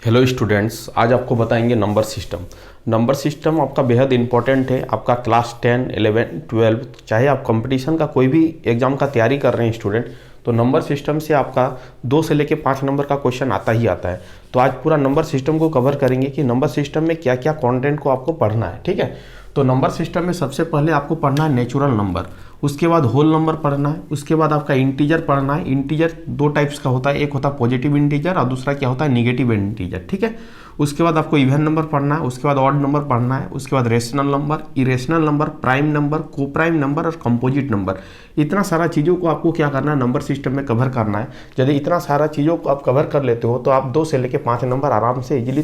Hello students, आज आपको बताएंगे नंबर सिस्टम। नंबर सिस्टम आपका बेहद इंपॉर्टेंट है। आपका क्लास 10, 11, 12 चाहे आप कंपटीशन का कोई भी एग्जाम का तैयारी कर रहे हैं स्टूडेंट, तो नंबर सिस्टम से आपका 2 से लेकर 5 नंबर का क्वेश्चन आता ही आता है। तो आज पूरा नंबर सिस्टम को कवर करेंगे कि नंबर सिस्टम में क्या क्या कंटेंट को आपको पढ़ना है। ठीक है, तो नंबर सिस्टम में सबसे पहले आपको पढ़ना है नेचुरल नंबर, उसके बाद होल नंबर पढ़ना है, उसके बाद आपका इंटीजर पढ़ना है। इंटीजर 2 टाइप्स का होता है, एक होता है पॉजिटिव इंटीजर और दूसरा क्या होता है नेगेटिव इंटीजर। ठीक है, उसके बाद आपको इवन नंबर पढ़ना है, उसके बाद ऑड नंबर पढ़ना है, उसके बाद rational number, irrational number, prime number, को प्राइम नंबर और कंपोजिट नंबर। इतना सारा चीज़ों को आपको क्या करना है, नंबर सिस्टम में कवर करना है। यदि इतना सारा चीज़ों को आप कवर कर लेते हो तो आप 2 से लेकर 5 नंबर आराम से इजीली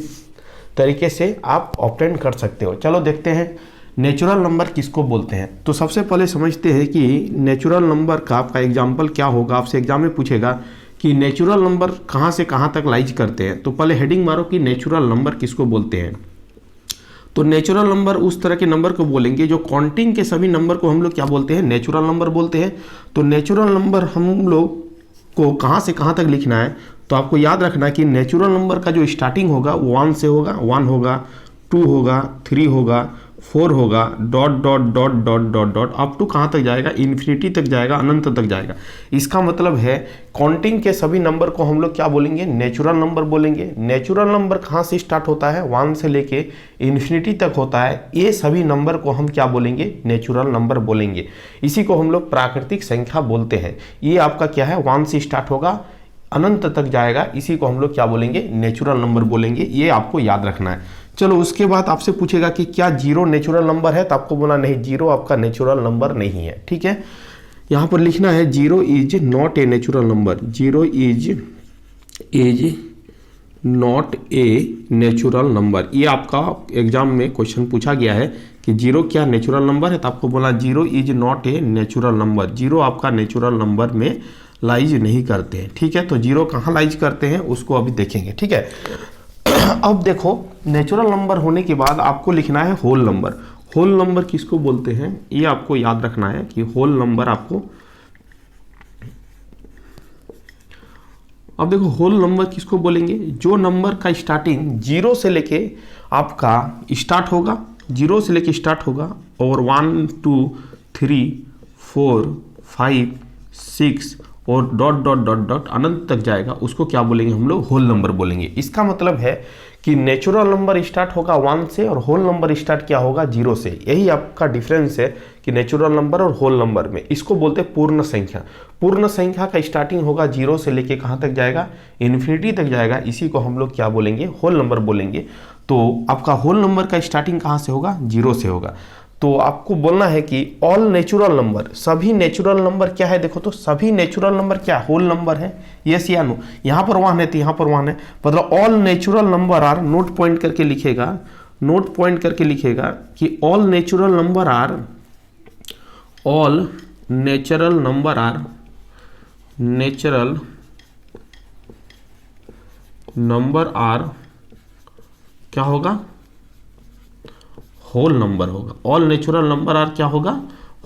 तरीके से आप ऑब्टेन कर सकते हो। चलो देखते हैं नेचुरल नंबर किसको बोलते हैं। तो सबसे पहले समझते हैं कि नेचुरल नंबर का आपका एग्जाम्पल क्या होगा। आपसे एग्जाम में पूछेगा कि नेचुरल नंबर कहाँ से कहाँ तक लाइज करते हैं, तो पहले हेडिंग मारो कि नेचुरल नंबर किसको बोलते हैं। तो नेचुरल नंबर उस तरह के नंबर को बोलेंगे जो काउंटिंग के सभी नंबर को हम लोग क्या बोलते हैं, नेचुरल नंबर बोलते हैं। तो नेचुरल नंबर हम लोग को कहाँ से कहाँ तक लिखना है, तो आपको याद रखना है कि नेचुरल नंबर का जो स्टार्टिंग होगा 1 से होगा, 1 होगा, 2 होगा, 3 होगा, 4 होगा, dot dot dot dot dot dot up to कहाँ तक जाएगा, इन्फिनिटी तक जाएगा, अनंत तक जाएगा। इसका मतलब है काउंटिंग के सभी नंबर को हम लोग क्या बोलेंगे, नेचुरल नंबर बोलेंगे। नेचुरल नंबर कहाँ से स्टार्ट होता है, 1 से लेके इन्फिनिटी तक होता है। ये सभी नंबर को हम क्या बोलेंगे, नेचुरल नंबर बोलेंगे। इसी को हम लोग प्राकृतिक संख्या बोलते हैं। ये आपका क्या है, 1 से स्टार्ट होगा, अनंत तक जाएगा, इसी को हम लोग क्या बोलेंगे, नेचुरल नंबर बोलेंगे। ये आपको याद रखना है। चलो उसके बाद आपसे पूछेगा कि क्या 0 नेचुरल नंबर है, तो आपको बोला नहीं, 0 आपका नेचुरल नंबर नहीं है। ठीक है, यहाँ पर लिखना है 0 is not a natural number, 0 is not a natural number. ये आपका एग्जाम में क्वेश्चन पूछा गया है कि 0 क्या नेचुरल नंबर है, तो आपको बोला 0 is not a natural number. 0 आपका नेचुरल नंबर में लाइज नहीं करते हैं। ठीक है, तो 0 कहाँ लाइज करते हैं उसको अभी देखेंगे। ठीक है, अब देखो नेचुरल नंबर होने के बाद आपको लिखना है होल नंबर। होल नंबर किसको बोलते हैं, ये आपको याद रखना है कि होल नंबर आपको, अब देखो होल नंबर किसको बोलेंगे, जो नंबर का स्टार्टिंग 0 से लेके आपका स्टार्ट होगा, 0 से लेके स्टार्ट होगा और 1 2 3 4 5 6 और डॉट डॉट डॉट डॉट अनंत तक जाएगा, उसको क्या बोलेंगे हम लोग, होल नंबर बोलेंगे। इसका मतलब है कि नेचुरल नंबर स्टार्ट होगा 1 से और होल नंबर स्टार्ट क्या होगा, 0 से। यही आपका डिफरेंस है कि नेचुरल नंबर और होल नंबर में। इसको बोलते हैं पूर्ण संख्या। पूर्ण संख्या का स्टार्टिंग होगा 0 से लेके कहाँ तक जाएगा, इन्फिनिटी तक जाएगा, इसी को हम लोग क्या बोलेंगे, होल नंबर बोलेंगे। तो आपका होल नंबर का स्टार्टिंग कहाँ से होगा, 0 से होगा। तो आपको बोलना है कि ऑल नेचुरल नंबर, सभी नेचुरल नंबर क्या है, देखो तो सभी नेचुरल नंबर क्या होल नंबर है, यस या नो। यहाँ पर 1 है तो यहाँ पर 1 है, मतलब all natural number are, note point करके लिखेगा, नोट पॉइंट करके लिखेगा कि all natural number are, all natural number are, natural number are क्या होगा, होल नंबर होगा। ऑल नेचुरल नंबर आर क्या होगा,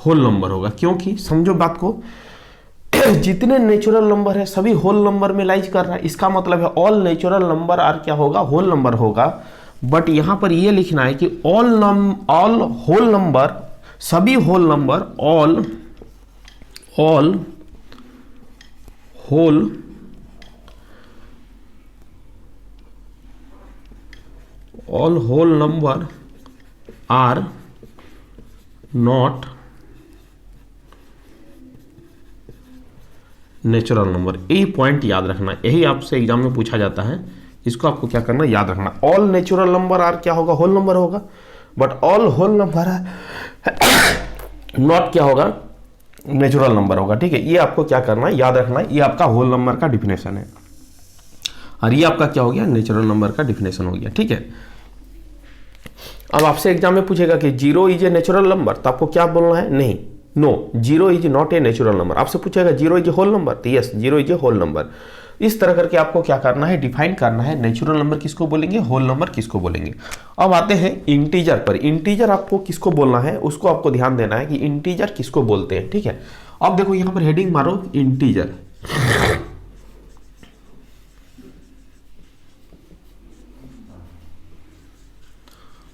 होल नंबर होगा। क्योंकि समझो बात को, जितने नेचुरल नंबर है सभी होल नंबर में लाइज कर रहा है। इसका मतलब है ऑल नेचुरल नंबर आर क्या होगा, होल नंबर होगा। बट यहां पर ये लिखना है कि ऑल होल नंबर, सभी whole number, all whole number are not natural number. यही पॉइंट याद रखना, यही आपसे एग्जाम में पूछा जाता है। इसको आपको क्या करना, याद रखना। ऑल नेचुरल नंबर आर क्या होगा, होल नंबर होगा। But all whole number not क्या होगा, नेचुरल नंबर होगा। ठीक है, ये आपको क्या करना है, याद रखना है। ये आपका होल नंबर का डिफिनेशन है और ये आपका क्या हो गया, नेचुरल नंबर का डिफिनेशन हो गया। ठीक है, अब आपसे एग्जाम में पूछेगा कि 0 इज ए नेचुरल नंबर, तो आपको क्या बोलना है, नहीं, no, 0 is not a natural number. आपसे पूछेगा 0 इज ए होल नंबर, तो yes 0 is a whole number. इस तरह करके आपको क्या करना है, डिफाइन करना है नेचुरल नंबर किसको बोलेंगे, होल नंबर किसको बोलेंगे। अब आते हैं इंटीजर पर। इंटीजर आपको किसको बोलना है उसको आपको ध्यान देना है कि इंटीजर किसको बोलते हैं। ठीक है, अब देखो यहां पर हेडिंग मारो इंटीजर।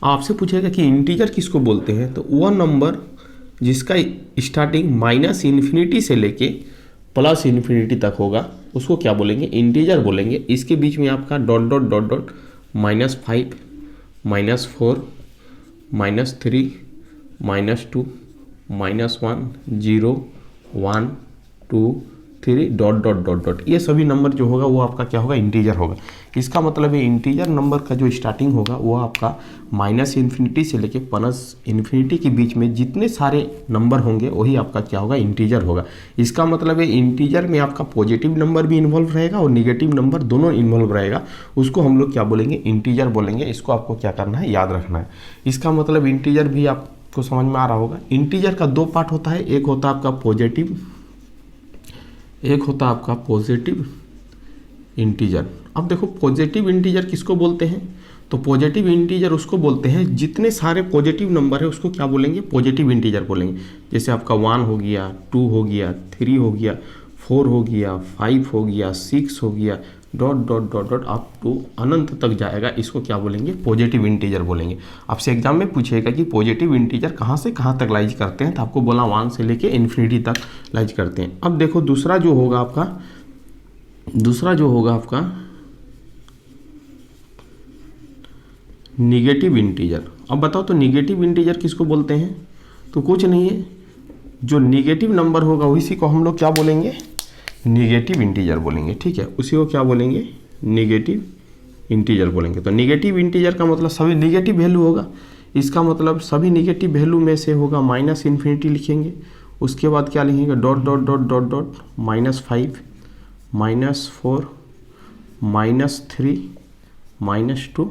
आपसे पूछेगा कि इंटीजर किसको बोलते हैं, तो वह नंबर जिसका स्टार्टिंग माइनस इन्फिनिटी से लेके प्लस इन्फिनिटी तक होगा उसको क्या बोलेंगे, इंटीजर बोलेंगे। इसके बीच में आपका dot dot dot dot -5, -4, -3, -2, -1, 0, 1, 2, 3 dot dot dot dot, ये सभी नंबर जो होगा वो आपका क्या होगा, इंटीजर होगा। इसका मतलब है इंटीजर नंबर का जो स्टार्टिंग होगा वो आपका माइनस इन्फिनिटी से लेके प्लस इन्फिनिटी के बीच में जितने सारे नंबर होंगे वही आपका क्या होगा, इंटीजर होगा। इसका मतलब है इंटीजर में आपका पॉजिटिव नंबर भी इन्वॉल्व रहेगा और निगेटिव नंबर दोनों इन्वॉल्व रहेगा, उसको हम लोग क्या बोलेंगे, इंटीजर बोलेंगे। इसको आपको क्या करना है, याद रखना है। इसका मतलब इंटीजर भी आपको समझ में आ रहा होगा। इंटीजर का दो पार्ट होता है, एक होता है आपका पॉजिटिव, एक होता है आपका पॉजिटिव इंटीजर। अब देखो पॉजिटिव इंटीजर किसको बोलते हैं, तो पॉजिटिव इंटीजर उसको बोलते हैं जितने सारे पॉजिटिव नंबर है उसको क्या बोलेंगे, पॉजिटिव इंटीजर बोलेंगे। जैसे आपका 1 हो गया, 2 हो गया, 3 हो गया, 4 हो गया, 5 हो गया, 6 हो गया, dot dot dot dot up to अनंत तक जाएगा, इसको क्या बोलेंगे, पॉजिटिव इंटीजर बोलेंगे। आपसे एग्जाम में पूछेगा कि पॉजिटिव इंटीजर कहाँ से कहाँ तक लाइज करते हैं, तो आपको बोला 1 से लेके इन्फिनिटी तक लाइज करते हैं। अब देखो दूसरा जो होगा आपका निगेटिव इंटीजर। अब बताओ तो निगेटिव इंटीजर किसको बोलते हैं, तो कुछ नहीं है, जो निगेटिव नंबर होगा उसी को हम लोग क्या बोलेंगे, निगेटिव इंटीजर बोलेंगे। ठीक है, उसी को क्या बोलेंगे, निगेटिव इंटीजर बोलेंगे। तो निगेटिव इंटीजर का मतलब सभी निगेटिव वैल्यू होगा। इसका मतलब सभी निगेटिव वैल्यू में से होगा माइनस इन्फिनिटी लिखेंगे, उसके बाद क्या लिखेंगे, dot dot dot dot dot -5, -4, -3, -2,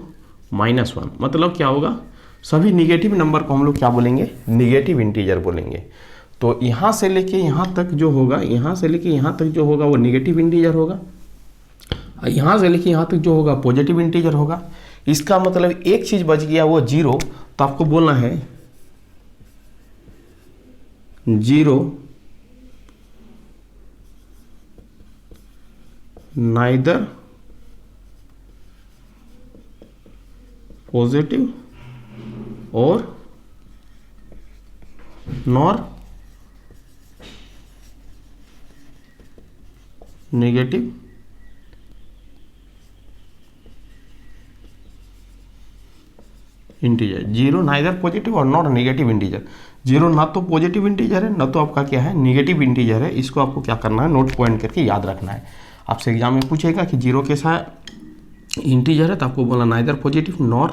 -1। मतलब क्या होगा, सभी निगेटिव नंबर को हम लोग क्या बोलेंगे, निगेटिव इंटीजर बोलेंगे। तो यहाँ से लेके यहाँ तक जो होगा, यहाँ से लेके यहाँ तक जो होगा वो निगेटिव इंटीजर होगा, यहाँ से लेके यहाँ तक जो होगा पॉजिटिव इंटीजर होगा। इसका मतलब एक चीज़ बच गया वो 0, तो आपको बोलना है 0 नाइदर पॉजिटिव और nor negative integer. 0 neither positive और नॉट नेगेटिव इंटीजर। 0 ना तो पॉजिटिव इंटीजर है ना तो आपका क्या है, नेगेटिव इंटीजर है। इसको आपको क्या करना है, नोट पॉइंट करके याद रखना है। आपसे एग्जाम में पूछेगा कि 0 कैसा इंटीजर है, तो आपको बोला नाइदर पॉजिटिव नॉर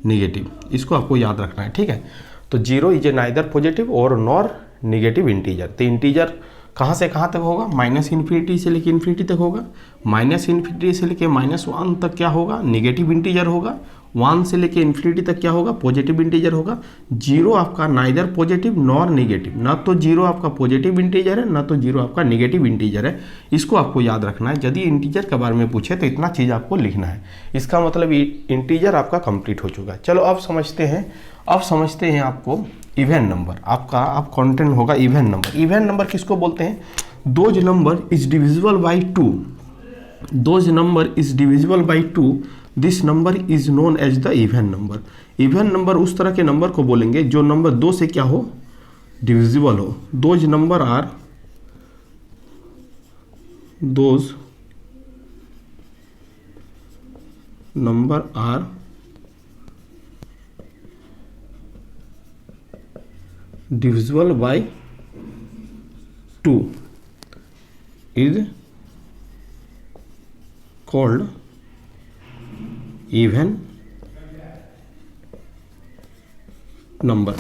नेगेटिव, इसको आपको याद रखना है। ठीक है, तो 0 इज ए नाइदर पॉजिटिव और नॉर नेगेटिव इंटीजर। तो इंटीजर कहाँ से कहाँ तक होगा, माइनस इन्फिनिटी से लेके इन्फिनिटी तक होगा, माइनस इन्फिनिटी से लेके -1 तक क्या होगा, नेगेटिव इंटीजर होगा, 1 से लेके इन्फिनिटी तक क्या होगा, पॉजिटिव इंटीजर होगा। 0 आपका नाइदर पॉजिटिव नॉर नेगेटिव, ना तो 0 आपका पॉजिटिव इंटीजर है ना तो 0 आपका नेगेटिव इंटीजर है। इसको आपको याद रखना है। यदि इंटीजर के बारे में पूछे तो इतना चीज़ आपको लिखना है। इसका मतलब इंटीजर आपका कंप्लीट हो चुका है। चलो अब समझते हैं आपको इवन नंबर। आपका अब कंटेंट होगा इवन नंबर। इवन नंबर किसको बोलते हैं, those number is divisible by 2, those number is divisible by 2, this number is known as the even number. Even number उस तरह के नंबर को बोलेंगे जो नंबर 2 से क्या हो, डिविजिबल हो। Those number are, those number are divisible by 2 is called even number.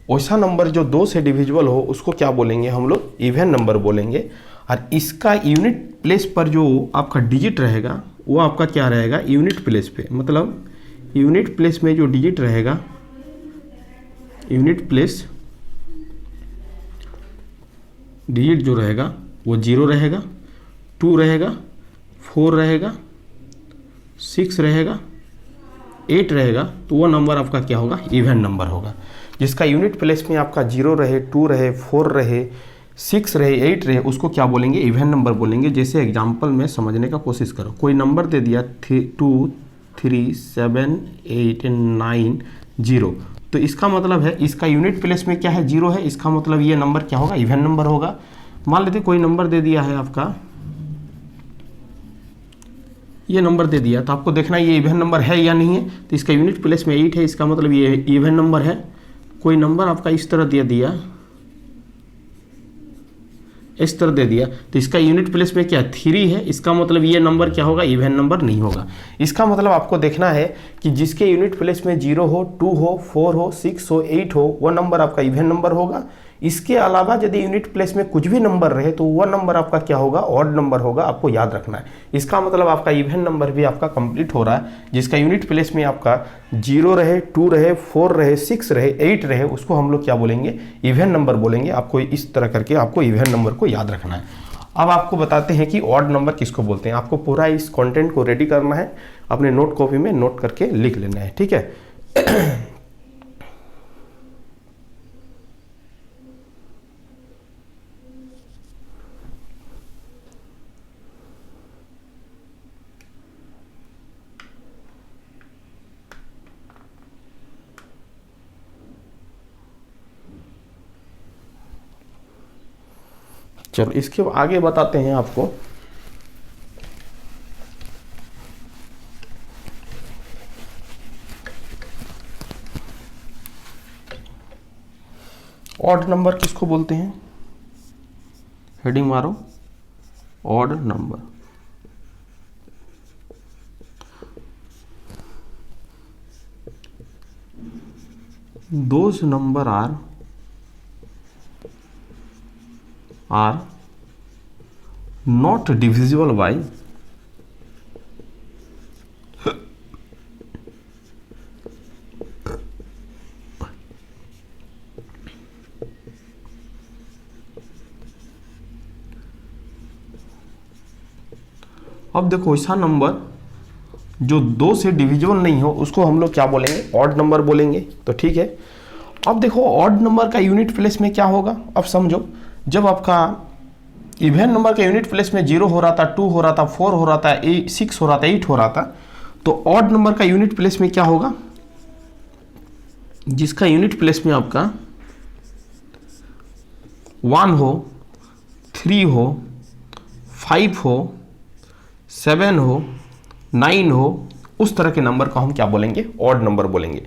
वैसा नंबर जो 2 से डिविजिबल हो उसको क्या बोलेंगे हम लोग, इवन नंबर बोलेंगे। और इसका यूनिट प्लेस पर जो आपका डिजिट रहेगा वो आपका क्या रहेगा, यूनिट प्लेस पे। मतलब यूनिट प्लेस में जो डिजिट रहेगा, यूनिट प्लेस डिजिट जो रहेगा वो 0 रहेगा, 2 रहेगा, 4 रहेगा, 6 रहेगा, 8 रहेगा। तो वो नंबर आपका क्या होगा, इवन नंबर होगा। जिसका यूनिट प्लेस में आपका 0 रहे, 2 रहे, 4 रहे, 6 रहे, 8 रहे, उसको क्या बोलेंगे, इवन नंबर बोलेंगे। जैसे एग्जाम्पल में समझने का कोशिश करो। कोई नंबर दे दिया 2, 3, 7, 8, 9, जीरो। तो इसका मतलब है इसका यूनिट प्लेस में क्या है, जीरो है। इसका मतलब ये नंबर क्या होगा, इवन नंबर होगा। मान लेते कोई नंबर दे दिया है आपका, ये नंबर दे दिया, तो आपको देखना ये इवन नंबर है या नहीं है। तो इसका यूनिट प्लेस में 8 है, इसका मतलब ये इवन नंबर है। कोई नंबर आपका इस तरह दे दिया, इस तरह दे दिया, तो इसका यूनिट प्लेस में क्या 3 है, इसका मतलब ये नंबर क्या होगा, इवन नंबर नहीं होगा। इसका मतलब आपको देखना है कि जिसके यूनिट प्लेस में 0 हो, 2 हो, 4 हो, 6 हो, 8 हो, वो नंबर आपका इवन नंबर होगा। इसके अलावा यदि यूनिट प्लेस में कुछ भी नंबर रहे तो वह नंबर आपका क्या होगा, ऑड नंबर होगा। आपको याद रखना है। इसका मतलब आपका इवन नंबर भी आपका कंप्लीट हो रहा है। जिसका यूनिट प्लेस में आपका 0 रहे, 2 रहे, 4 रहे, 6 रहे, 8 रहे, उसको हम लोग क्या बोलेंगे, इवन नंबर बोलेंगे। आपको इस तरह करके आपको इवन नंबर को याद रखना है। अब आपको बताते हैं कि ऑड नंबर किसको बोलते हैं। आपको पूरा इस कंटेंट को रेडी करना है, अपने नोट कॉपी में नोट करके लिख लेना है, ठीक है। चलो इसके आगे बताते हैं आपको। ऑड नंबर किसको बोलते हैं, हेडिंग मारो, odd number. Those number are not divisible by अब देखो ऐसा नंबर जो 2 से डिविजिबल नहीं हो उसको हम लोग क्या बोलेंगे, ऑड नंबर बोलेंगे। तो ठीक है, अब देखो ऑड नंबर का यूनिट प्लेस में क्या होगा। अब समझो, जब आपका इवन नंबर का यूनिट प्लेस में 0 हो रहा था, 2 हो रहा था, 4 हो रहा था, 6 हो रहा था, 8 हो रहा था, तो ऑड नंबर का यूनिट प्लेस में क्या होगा, जिसका यूनिट प्लेस में आपका 1 हो, 3 हो, 5 हो, 7 हो, 9 हो, उस तरह के नंबर को हम क्या बोलेंगे, ऑड नंबर बोलेंगे।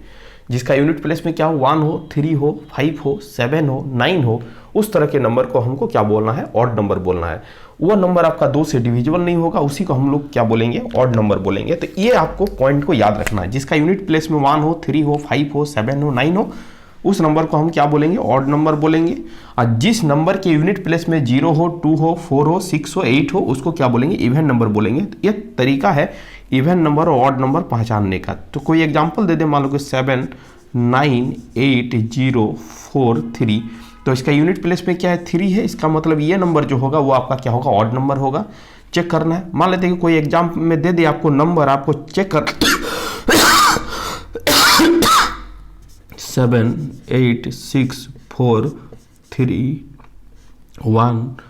जिसका यूनिट प्लेस में क्या हो, 1 हो, 3 हो, 5 हो, 7 हो, 9 हो, उस तरह के नंबर को हमको क्या बोलना है, ऑड नंबर बोलना है। वह नंबर आपका 2 से डिविजिबल नहीं होगा, उसी को हम लोग क्या बोलेंगे, ऑड नंबर बोलेंगे। तो ये आपको पॉइंट को याद रखना है। जिसका यूनिट प्लेस में 1 हो, 3 हो, 5 हो, 7 हो, 9 हो, उस नंबर को हम क्या बोलेंगे, ऑड नंबर बोलेंगे। और जिस नंबर के यूनिट प्लेस में 0 हो, 2 हो, 4 हो, 6 हो, 8 हो, उसको क्या बोलेंगे, इवन नंबर बोलेंगे। तो ये तरीका है इवन नंबर और ऑड नंबर पहचानने का। तो कोई एग्जाम्पल दे दे, मान लो कि 7 9 8 0 4 3, तो इसका यूनिट प्लेस में क्या है, 3 है। इसका मतलब ये नंबर जो होगा वो आपका क्या होगा, ऑड नंबर होगा। चेक करना है। मान लेते हैं कि कोई एग्जाम में दे दे आपको नंबर, आपको चेक कर 7 8 6 4 3 1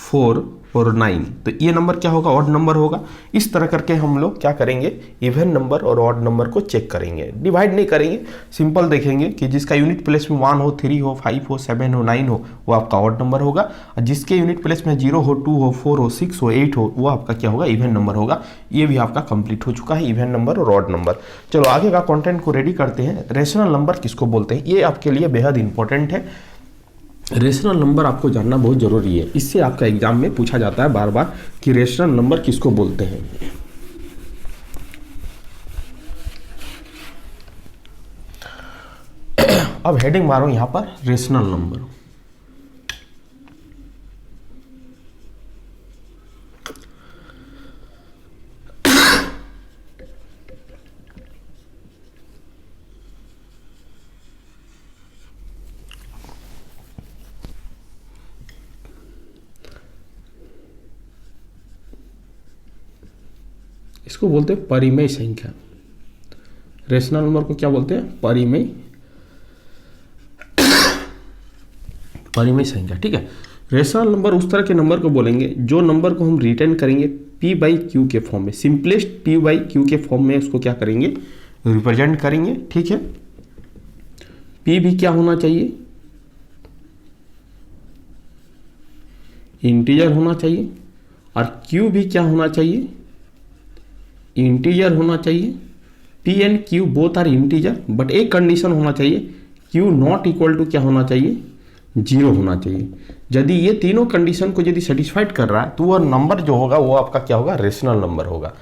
4 और 9, तो ये नंबर क्या होगा, ऑड नंबर होगा। इस तरह करके हम लोग क्या करेंगे, इवन नंबर और ऑड नंबर को चेक करेंगे। डिवाइड नहीं करेंगे, सिंपल देखेंगे कि जिसका यूनिट प्लेस में 1 हो, 3 हो, 5 हो, 7 हो, 9 हो, वो आपका ऑड नंबर होगा। और जिसके यूनिट प्लेस में 0 हो, 2 हो, 4 हो, 6 हो, 8 हो, वो आपका क्या होगा, इवन नंबर होगा। ये भी आपका कंप्लीट हो चुका है, इवन नंबर और ऑड नंबर। चलो आगे का कॉन्टेंट को रेडी करते हैं। रेशनल नंबर किसको बोलते हैं, ये आपके लिए बेहद इंपॉर्टेंट है। रेशनल नंबर आपको जानना बहुत जरूरी है। इससे आपका एग्जाम में पूछा जाता है बार बार कि रेशनल नंबर किसको बोलते हैं। अब हेडिंग मारो यहां पर, रेशनल नंबर। इसको बोलते हैं परिमेय संख्या। रेशनल नंबर को क्या बोलते हैं, परिमेय संख्या। ठीक है, रेशनल नंबर उस तरह के नंबर को बोलेंगे जो नंबर को हम रिटर्न करेंगे p/q के फॉर्म में, सिंपलेस्ट p/q के फॉर्म में उसको क्या करेंगे, रिप्रेजेंट करेंगे। ठीक है, पी भी क्या होना चाहिए, इंटीजर होना चाहिए, और क्यू भी क्या होना चाहिए, इंटीजर होना चाहिए। P and Q both are integer, but एक कंडीशन होना चाहिए, क्यू नॉट इक्वल टू क्या होना चाहिए, 0 होना चाहिए। यदि ये तीनों कंडीशन को यदि सेटिस्फाइड कर रहा है तो वह नंबर जो होगा वो आपका क्या होगा, रेशनल नंबर होगा।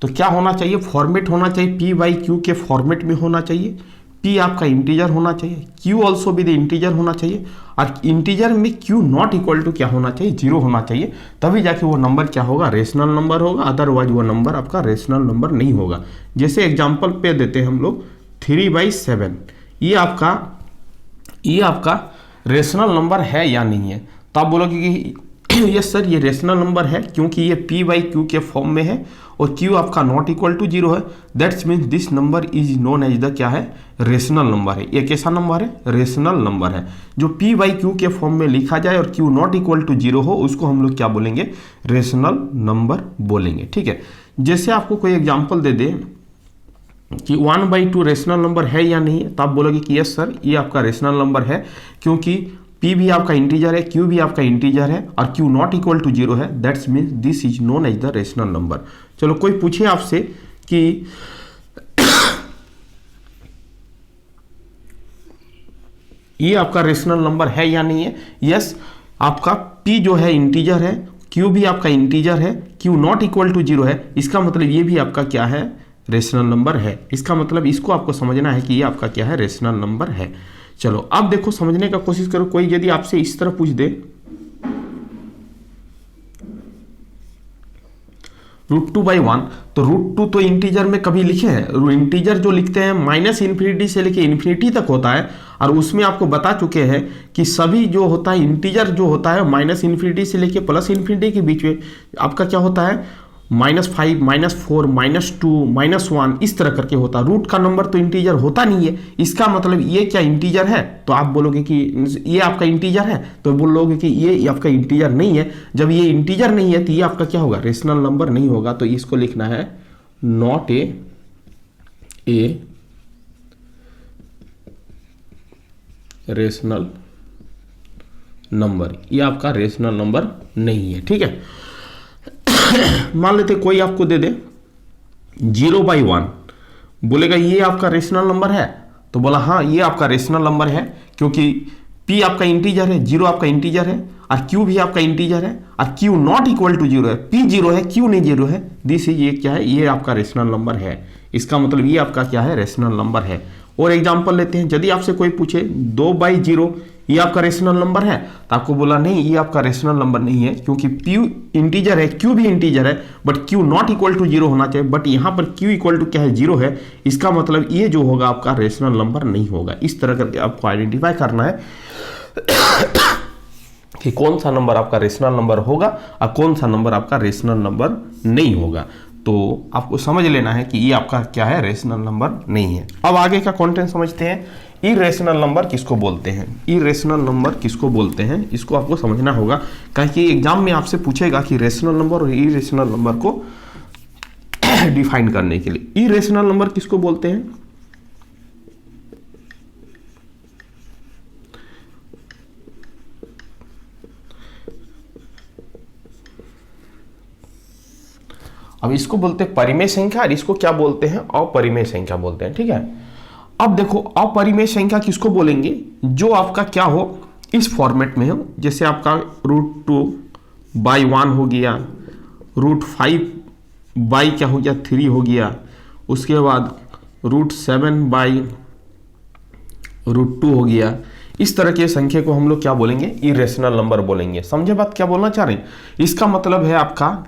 तो क्या होना चाहिए, फॉर्मेट होना चाहिए पी बाई क्यू के फॉर्मेट में होना चाहिए, पी आपका इंटीजर होना चाहिए, क्यू ऑल्सो भी द इंटीजर होना चाहिए, और इंटीजर में क्यू नॉट इक्वल टू क्या होना चाहिए, 0 होना चाहिए, तभी जाके वो नंबर क्या होगा, रेशनल नंबर होगा। अदरवाइज वो नंबर आपका रेशनल नंबर नहीं होगा। जैसे एग्जाम्पल पे देते हैं हम लोग 3/7, ये आपका रेशनल नंबर है या नहीं है। तो आप बोलोगे कि यस सर ये रेशनल नंबर है, क्योंकि ये पी बाई क्यू के फॉर्म में है और क्यू आपका नॉट इक्वल टू 0 है। That's means this number is known as the क्या है, रेशनल नंबर है। ये कैसा नंबर है, रेशनल नंबर है। जो पी बाई क्यू के फॉर्म में लिखा जाए और क्यू नॉट इक्वल टू 0 हो, उसको हम लोग क्या बोलेंगे, रेशनल नंबर बोलेंगे। ठीक है, जैसे आपको कोई एग्जाम्पल दे दे कि 1/2 रेशनल नंबर है या नहीं है, तो आप बोलोगे कि यस सर ये आपका रेशनल नंबर है, क्योंकि P भी आपका इंटीजर है, Q भी आपका इंटीजर है, और Q नॉट इक्वल टू 0 है। That's means this is known as the rational number. चलो कोई पूछे आपसे कि ये आपका रेशनल नंबर है या नहीं है, यस आपका P जो है इंटीजर है, Q भी आपका इंटीजर है, Q नॉट इक्वल टू 0 है, इसका मतलब ये भी आपका क्या है, रेशनल नंबर है। इसका मतलब इसको आपको समझना है कि ये आपका क्या है, रेशनल नंबर है। चलो अब देखो समझने का कोशिश करो, कोई यदि आपसे इस तरह पूछ दे √2/1, तो √2 तो इंटीजर में कभी लिखे हैं, इंटीजर जो लिखते हैं -∞ से लेके इन्फिनिटी तक होता है, और उसमें आपको बता चुके हैं कि सभी जो होता है इंटीजर जो होता है -∞ से लेके +∞ के बीच में आपका क्या होता है, -5, -4, -2, -1 इस तरह करके होता है। रूट का नंबर तो इंटीजर होता नहीं है, इसका मतलब ये क्या इंटीजर है, तो आप बोलोगे कि ये आपका इंटीजर है, तो बोलोगे कि ये आपका इंटीजर नहीं है। जब ये इंटीजर नहीं है तो ये आपका क्या होगा, रेशनल नंबर नहीं होगा। तो इसको लिखना है नॉट ए रेशनल नंबर, ये आपका रेशनल नंबर नहीं है। ठीक है, मान लेते कोई आपको दे दे 0/1, बोलेगा ये आपका रेशनल नंबर है, तो बोला हाँ ये आपका रेशनल नंबर है, क्योंकि P आपका इंटीजर है, 0 आपका इंटीजर है, और Q भी आपका इंटीजर है, और Q नॉट इक्वल टू 0 है। P 0 है, Q नहीं 0 है, दिस इज ये क्या है, ये आपका रेशनल नंबर है। इसका मतलब ये आपका क्या है, रेशनल नंबर है। और एग्जाम्पल लेते हैं, यदि आपसे कोई पूछे 2/0 ये आपका रेशनल नंबर है, तो आपको बोला नहीं ये आपका रेशनल नंबर नहीं है, क्योंकि P इंटीजर है, Q भी इंटीजर है, but Q not equal to 0 होना चाहिए, बट यहाँ पर Q इक्वल टू क्या है, 0 है। इसका मतलब ये जो होगा आपका रेशनल नंबर नहीं होगा। इस तरह करके आपको आइडेंटिफाई करना है कि कौन सा नंबर आपका रेशनल नंबर होगा और कौन सा नंबर आपका रेशनल नंबर नहीं होगा। तो आपको समझ लेना है कि ये आपका क्या है, रेशनल नंबर नहीं है। अब आगे का कंटेंट समझते हैं, इरेशनल नंबर किसको बोलते हैं, इरेशनल नंबर किसको बोलते हैं, इसको आपको समझना होगा, क्योंकि एग्जाम में आपसे पूछेगा कि रेशनल नंबर और इरेशनल नंबर को डिफाइन करने के लिए। इरेशनल नंबर किसको बोलते हैं, अब इसको बोलते हैं परिमेय संख्या, और इसको क्या बोलते हैं, अपरिमेय संख्या बोलते हैं। ठीक है, अब देखो अपरिमेय संख्या किसको बोलेंगे, जो आपका क्या हो, इस फॉर्मेट में हो, जैसे आपका √2/1 हो गया, √5 क्या हो गया, 3 हो गया, उसके बाद √7/√2 हो गया। इस तरह के संख्या को हम लोग क्या बोलेंगे, इरेशनल नंबर बोलेंगे। समझे बात क्या बोलना चाह रहे हैं। इसका मतलब है आपका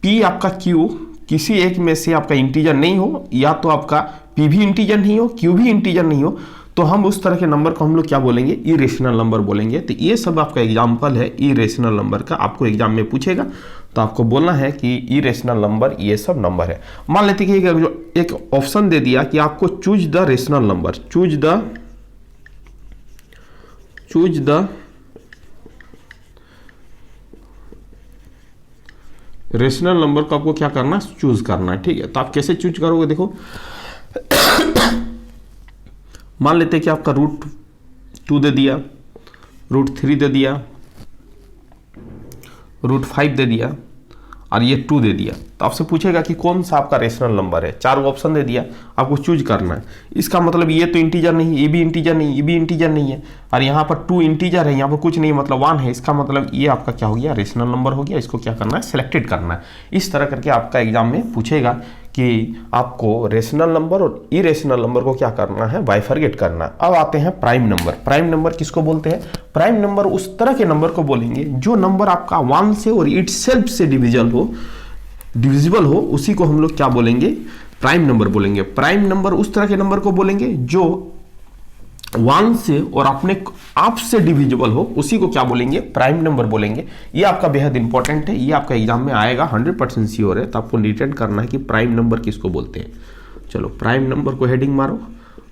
P आपका Q किसी एक में से आपका इंटीजर नहीं हो, या तो आपका P भी इंटीजर नहीं हो, Q भी इंटीजर नहीं हो, तो हम उस तरह के नंबर को हम लोग क्या बोलेंगे, इरेशनल नंबर बोलेंगे। तो ये सब आपका एग्जाम्पल है इरेशनल नंबर का, आपको एग्जाम में पूछेगा तो आपको बोलना है कि इरेशनल नंबर ये सब नंबर है। मान लेते कि एक ऑप्शन दे दिया कि आपको choose the rational number, choose the rational number को आपको क्या करना है, चूज करना है। ठीक है, तो आप कैसे चूज करोगे, देखो मान लेते हैं कि आपका √2 दे दिया, √3 दे दिया, √5 दे दिया और ये 2 दे दिया। तो आपसे पूछेगा कि कौन सा आपका रेशनल नंबर है। 4 ऑप्शन दे दिया, आपको चूज करना है। इसका मतलब ये तो इंटीजर नहीं, ये भी इंटीजर नहीं, ये भी इंटीजर नहीं है, और यहाँ पर 2 इंटीजर है, यहाँ पर कुछ नहीं मतलब 1 है। इसका मतलब ये आपका क्या हो गया, रेशनल नंबर हो गया। इसको क्या करना है, सिलेक्टेड करना है। इस तरह करके आपका एग्जाम में पूछेगा कि आपको रेशनल नंबर और इरेशनल नंबर को क्या करना है, बाइफरगेट करना है। अब आते हैं प्राइम नंबर। प्राइम नंबर किसको बोलते हैं? प्राइम नंबर उस तरह के नंबर को बोलेंगे जो नंबर आपका 1 से और इटसेल्फ से डिविजिबल हो, उसी को हम लोग क्या बोलेंगे, प्राइम नंबर बोलेंगे। प्राइम नंबर उस तरह के नंबर को बोलेंगे जो 1 से और अपने आप से डिविजिबल हो, उसी को क्या बोलेंगे, प्राइम नंबर बोलेंगे। ये आपका बेहद इंपॉर्टेंट है, ये आपका एग्जाम में आएगा, 100% श्योर है। तो आपको रिटेन करना है कि प्राइम नंबर किसको बोलते हैं। चलो प्राइम नंबर को हेडिंग मारो।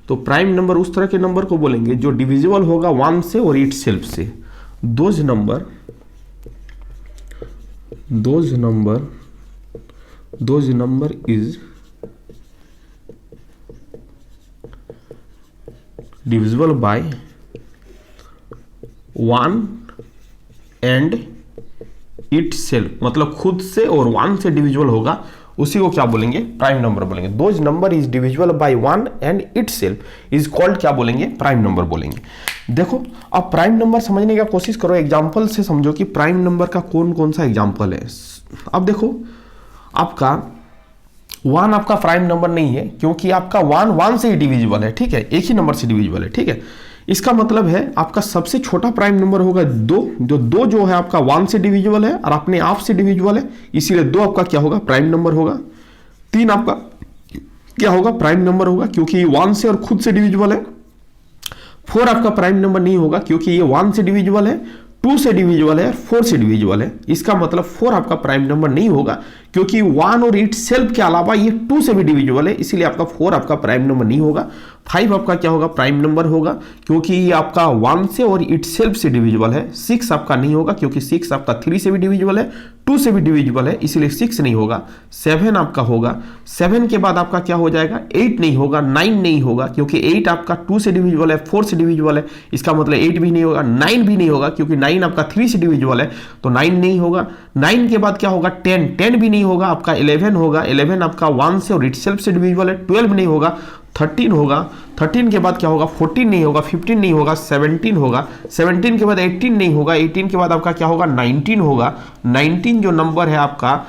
तो प्राइम नंबर उस तरह के नंबर को बोलेंगे जो डिविजिबल होगा 1 से और इटसेल्फ से। Those number is divisible by 1 and itself, मतलब खुद से और 1 से डिविजिबल होगा, उसी को क्या बोलेंगे, प्राइम नंबर बोलेंगे। Those number is divisible by 1 and itself is called क्या बोलेंगे, प्राइम नंबर बोलेंगे। देखो अब प्राइम नंबर समझने का कोशिश करो, एग्जांपल से समझो कि प्राइम नंबर का कौन कौन सा एग्जांपल है। अब देखो आपका 1 आपका प्राइम नंबर नहीं है, क्योंकि आपका 1 से ही डिविजिबल है, ठीक है, एक ही नंबर से डिविजिबल है, ठीक है। इसका मतलब है आपका सबसे छोटा प्राइम नंबर होगा 2, जो है आपका 1 से डिविजिबल है और अपने आप से डिविजिबल है, इसीलिए 2 आपका क्या होगा, प्राइम नंबर होगा। 3 आपका क्या होगा, प्राइम नंबर होगा, क्योंकि ये 1 से और खुद से डिविजिबल है। 4 आपका प्राइम नंबर नहीं होगा, क्योंकि ये 1 से डिविजिबल है, 2 से डिविजिबल है, 4 से डिविजिबल है। इसका मतलब 4 आपका प्राइम नंबर नहीं होगा, क्योंकि 1 और इटसेल्फ के अलावा ये 2 से भी डिविजिबल है, इसीलिए आपका 4 आपका प्राइम नंबर नहीं होगा। 5 आपका क्या होगा, प्राइम नंबर होगा, क्योंकि ये आपका 1 से और इटसेल्फ से डिविजिबल है। 6 आपका नहीं होगा, क्योंकि 6 आपका 3 से भी डिविजिबल है, 2 से भी डिविजिबल है, इसीलिए 6 नहीं होगा। 7 आपका होगा। 7 के बाद आपका क्या हो जाएगा, 8 नहीं होगा, 9 नहीं होगा, क्योंकि 8 आपका 2 से डिविजिबल है, 4 से डिविजिबल है, इसका मतलब 8 भी नहीं होगा। 9 भी नहीं होगा, क्योंकि 9 आपका 3 से डिविजिबल है, तो 9 नहीं होगा। 9 के बाद क्या होगा, 10 भी नहीं होगा, आपका 11 होगा। 11 आपका 1 से और इटसेल्फ से डिविजिबल है। 12 नहीं होगा, 13 होगा। 13 के बाद क्या होगा, 14 नहीं होगा, 15 नहीं होगा, 17 होगा। 17 के बाद 18 नहीं होगा, 18 के बाद आपका क्या होगा, 19 होगा। 19 जो नंबर है आपका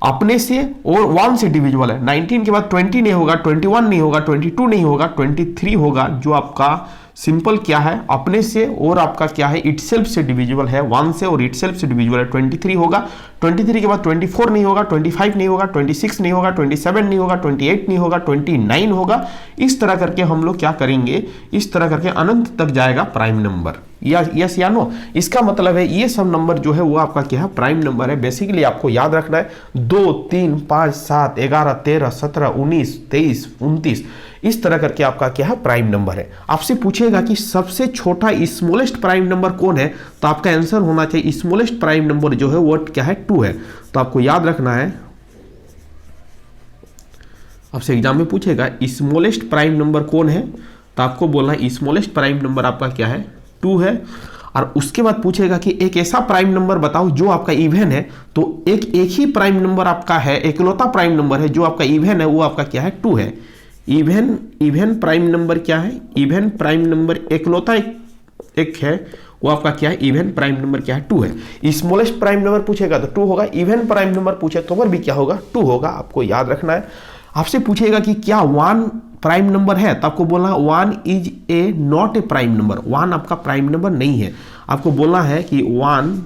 अपने से और 1 से डिविजिबल है। 19 के बाद 20 नहीं होगा, 21 नहीं होगा, 22 नहीं होगा, 23 होगा, जो आपका सिंपल क्या है, अपने से और आपका क्या है, इटसेल्फ से डिविजिबल है। 1 से और इटसेल्फ से डिविजिबल है, 23 होगा। 23 के बाद 24 नहीं होगा, 25 नहीं होगा, 26 नहीं होगा, 27 नहीं होगा, 28 नहीं होगा, 29 होगा। इस तरह करके हम लोग क्या करेंगे, इस तरह करके अनंत तक जाएगा प्राइम नंबर। यस या नो? इसका मतलब है ये सब नंबर जो है वो आपका क्या है, प्राइम नंबर है। बेसिकली आपको याद रखना है 2, 3, 5, 7, 11, 13, 17, 19, 23, 29, इस तरह करके आपका क्या है, प्राइम नंबर है। आपसे पूछेगा कि सबसे छोटा स्मॉलेस्ट प्राइम नंबर कौन है, तो आपका आंसर होना चाहिए स्मॉलेस्ट प्राइम नंबर जो है वो क्या है, 2 है। तो आपको याद रखना है, आपसे एग्जाम में पूछेगा स्मॉलेस्ट प्राइम नंबर कौन है, तो आपको बोलना है स्मॉलेस्ट प्राइम नंबर आपका क्या है, 2 है। और उसके बाद पूछेगा कि एक ऐसा प्राइम नंबर बताओ जो आपका इवन है, तो एक ही प्राइम नंबर आपका है, एकलौता प्राइम नंबर है जो आपका इवन है, वो आपका क्या है, 2 है। इवन प्राइम नंबर क्या है, इवन प्राइम नंबर एकलौता एक है, वो आपका क्या है, इवन प्राइम नंबर क्या है, 2 है। स्मॉलेस्ट प्राइम नंबर पूछेगा तो 2 होगा, इवन प्राइम नंबर पूछे तो भी क्या होगा, 2 होगा। आपको याद रखना है। आपसे पूछेगा कि क्या 1 प्राइम नंबर है, तो आपको बोलना 1 is a not a prime number. 1 आपका प्राइम नंबर नहीं है, आपको बोलना है कि 1